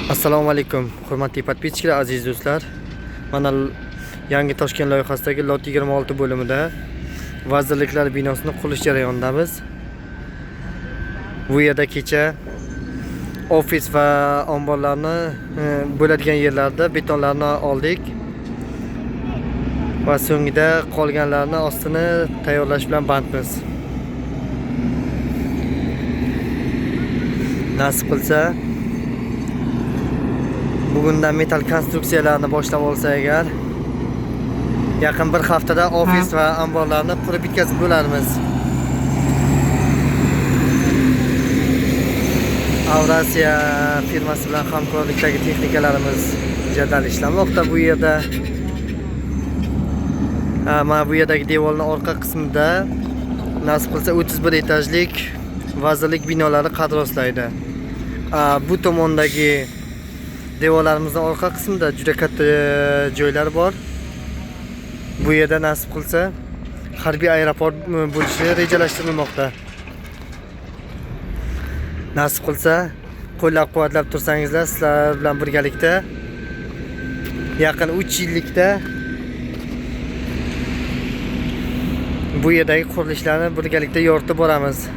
Assalomu alaykum, hurmatli podpischiklar, aziz do'stlar. Mana yangi Toshkent loyihasidagi lot 26 bo'limida vazirliklar binosini qurish jarayonidamiz. Bu yerda kecha ofis va omborlarni bo'ladigan yerlarda betonlarni oldik va so'ngida qolganlarni ostini tayyorlash bilan bandmiz. Nasib qilsa bugundan metal konstruksiyalarni boshlab olsa agar yaqin bir haftada ofis va omborlarni qurib bitkazib bo'larmiz. Avrasiya firmasi bilan hamkorlikdagi texnikalarimiz jadal ishlamoqda bu yerda. Mana bu yerdagi devorning orqa qismida nasib qilsa 31 etajlik vazirlik binolari qad rostlaydi. Bu tomondagi devorlarimizning orqa qismida juda katta joylar bor. Bu yerda nasib qilsa harbiy aeroport bo'lishi rejalashtirilmoqda. Nasib qilsa qo'llab-quvvatlab tursangizlar, sizlar bilan birgalikda yaqin 3 yillikda bu yerdagi qurilishlarni birgalikda yoritib boramiz.